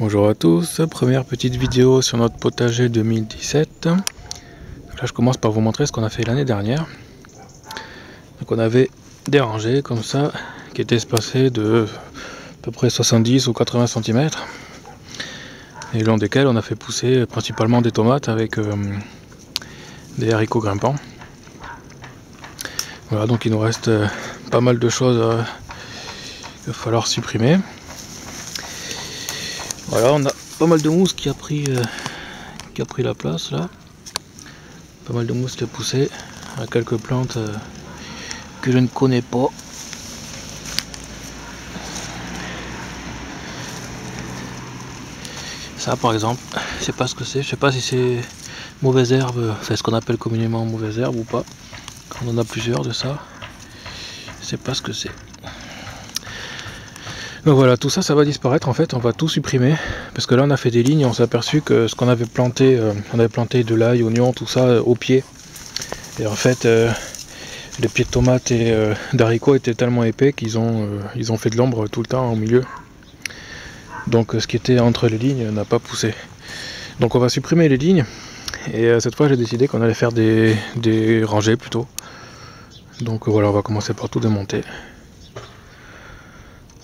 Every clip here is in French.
Bonjour à tous, première petite vidéo sur notre potager 2017. Là je commence par vous montrer ce qu'on a fait l'année dernière. Donc on avait des rangées comme ça qui étaient espacées de à peu près 70 ou 80 cm et le long desquelles on a fait pousser principalement des tomates avec des haricots grimpants. Voilà, donc il nous reste pas mal de choses qu'il va falloir supprimer. Voilà, on a pas mal de mousse qui a pris la place là. Pas mal de mousse qui a poussé. On a quelques plantes que je ne connais pas. Ça par exemple, je sais pas ce que c'est. Je sais pas si c'est mauvaise herbe, enfin ce qu'on appelle communément mauvaise herbe ou pas. On en a plusieurs de ça. Je sais pas ce que c'est. Donc voilà, tout ça, ça va disparaître en fait, on va tout supprimer. Parce que là on a fait des lignes et on s'est aperçu que ce qu'on avait planté, on avait planté de l'ail, oignon, tout ça au pied. Et en fait, les pieds de tomates et d'haricots étaient tellement épais qu'ils ont fait de l'ombre tout le temps au milieu. Donc ce qui était entre les lignes n'a pas poussé. Donc on va supprimer les lignes. Et cette fois j'ai décidé qu'on allait faire des rangées plutôt. Donc voilà, on va commencer par tout démonter.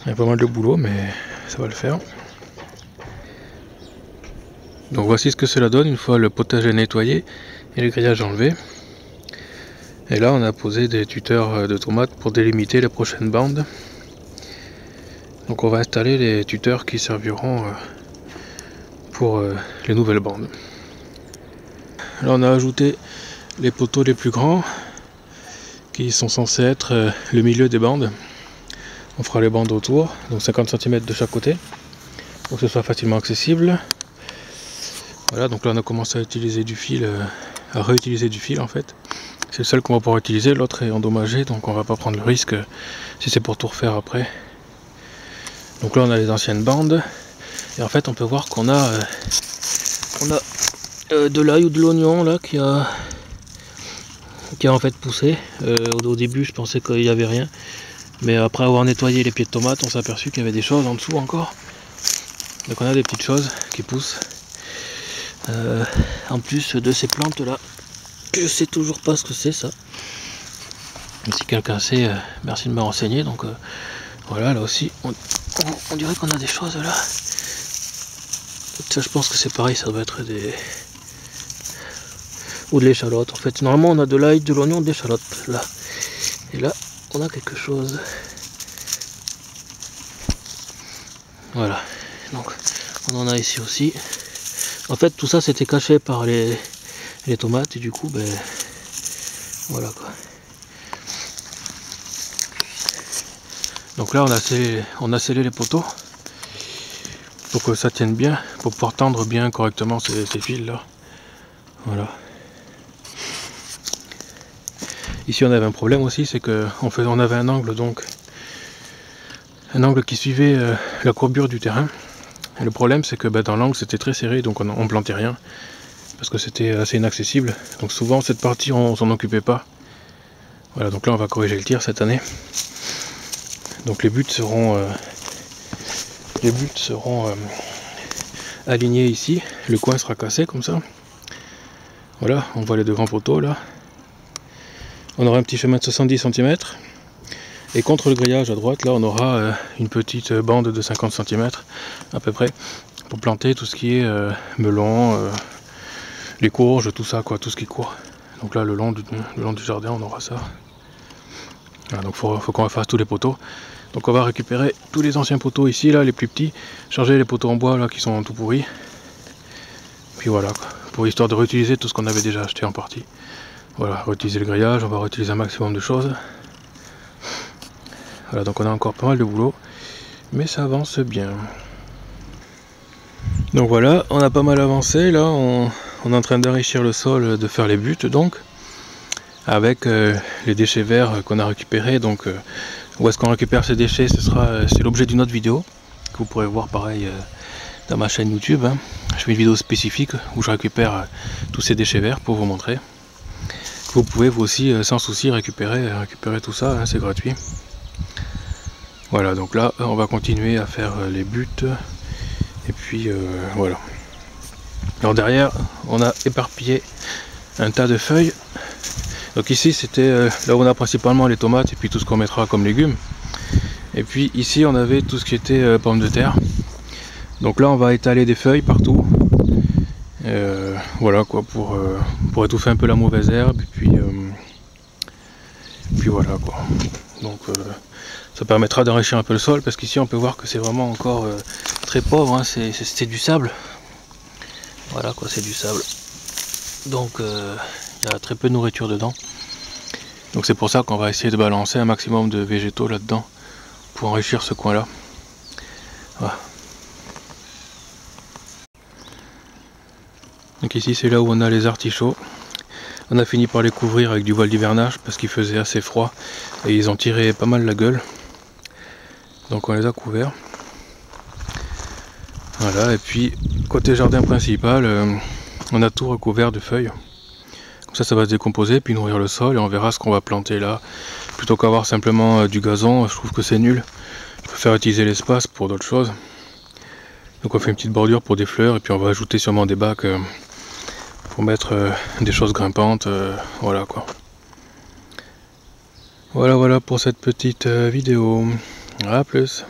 Il y a pas mal de boulot, mais ça va le faire. Donc voici ce que cela donne une fois le potager nettoyé et le grillage enlevé. Et là on a posé des tuteurs de tomates pour délimiter les prochaines bandes. Donc on va installer les tuteurs qui serviront pour les nouvelles bandes. Là on a ajouté les poteaux les plus grands qui sont censés être le milieu des bandes. On fera les bandes autour, donc 50 cm de chaque côté, pour que ce soit facilement accessible. Voilà, donc là on a commencé à utiliser du fil, à réutiliser du fil en fait. C'est le seul qu'on va pouvoir utiliser, l'autre est endommagé, donc on va pas prendre le risque si c'est pour tout refaire après. Donc là on a les anciennes bandes, et en fait on peut voir qu'on a, de l'ail ou de l'oignon là qui a en fait poussé. Au début je pensais qu'il n'y avait rien. Mais après avoir nettoyé les pieds de tomates, on s'est aperçu qu'il y avait des choses en dessous encore. Donc on a des petites choses qui poussent. En plus de ces plantes là, je sais toujours pas ce que c'est ça. Mais si quelqu'un sait, merci de me renseigner. Donc voilà, là aussi, on dirait qu'on a des choses là. Ça je pense que c'est pareil, ça doit être des... ou de l'échalote. En fait, normalement on a de l'ail, de l'oignon, de l'échalote là. Et là, on a quelque chose. Voilà, donc on en a ici aussi. En fait tout ça c'était caché par les tomates et du coup ben voilà quoi. Donc là on a scellé les poteaux pour que ça tienne bien, pour pouvoir tendre bien correctement ces fils là. Voilà. Ici on avait un problème aussi, c'est qu'on avait un angle, donc un angle qui suivait la courbure du terrain. Et le problème c'est que dans l'angle c'était très serré, donc on plantait rien parce que c'était assez inaccessible. Donc souvent cette partie on s'en occupait pas. Voilà, donc là on va corriger le tir cette année. Donc les buts seront alignés ici. Le coin sera cassé comme ça. Voilà, on voit les deux grands poteaux là. On aura un petit chemin de 70 cm. Et contre le grillage à droite, là, on aura une petite bande de 50 cm à peu près pour planter tout ce qui est melon, les courges, tout ça, quoi, tout ce qui court. Donc là, le long du jardin, on aura ça. Voilà, donc faut qu'on refasse tous les poteaux. Donc on va récupérer tous les anciens poteaux ici, là, les plus petits, changer les poteaux en bois là qui sont tout pourris. Puis voilà, quoi, pour histoire de réutiliser tout ce qu'on avait déjà acheté en partie. Voilà, réutiliser le grillage, on va réutiliser un maximum de choses. Voilà, donc on a encore pas mal de boulot, mais ça avance bien. Donc voilà, on a pas mal avancé, là on est en train d'enrichir le sol, de faire les buts donc, avec les déchets verts qu'on a récupérés. Donc où est-ce qu'on récupère ces déchets, c'est l'objet d'une autre vidéo, que vous pourrez voir pareil dans ma chaîne YouTube. Hein. Je fais une vidéo spécifique où je récupère tous ces déchets verts pour vous montrer. Vous pouvez vous aussi sans souci récupérer tout ça, hein, c'est gratuit. Voilà, donc là on va continuer à faire les buts Et puis voilà. Alors derrière, on a éparpillé un tas de feuilles. Donc ici, c'était là où on a principalement les tomates et puis tout ce qu'on mettra comme légumes. Et puis ici, on avait tout ce qui était pommes de terre. Donc là, on va étaler des feuilles partout. Voilà quoi, pour étouffer un peu la mauvaise herbe. Et puis voilà quoi. Donc ça permettra d'enrichir un peu le sol, parce qu'ici on peut voir que c'est vraiment encore très pauvre, hein. C'est du sable. Voilà quoi, c'est du sable. Donc il y a très peu de nourriture dedans. Donc c'est pour ça qu'on va essayer de balancer un maximum de végétaux là-dedans pour enrichir ce coin là. Voilà. Donc ici c'est là où on a les artichauts. On a fini par les couvrir avec du voile d'hivernage parce qu'il faisait assez froid et ils ont tiré pas mal la gueule. Donc on les a couverts. Voilà, et puis côté jardin principal, on a tout recouvert de feuilles. Comme ça va se décomposer puis nourrir le sol et on verra ce qu'on va planter là. Plutôt qu'avoir simplement du gazon, je trouve que c'est nul. Je préfère utiliser l'espace pour d'autres choses. Donc on fait une petite bordure pour des fleurs et puis on va ajouter sûrement des bacs pour mettre des choses grimpantes, voilà quoi. Voilà pour cette petite vidéo. À plus.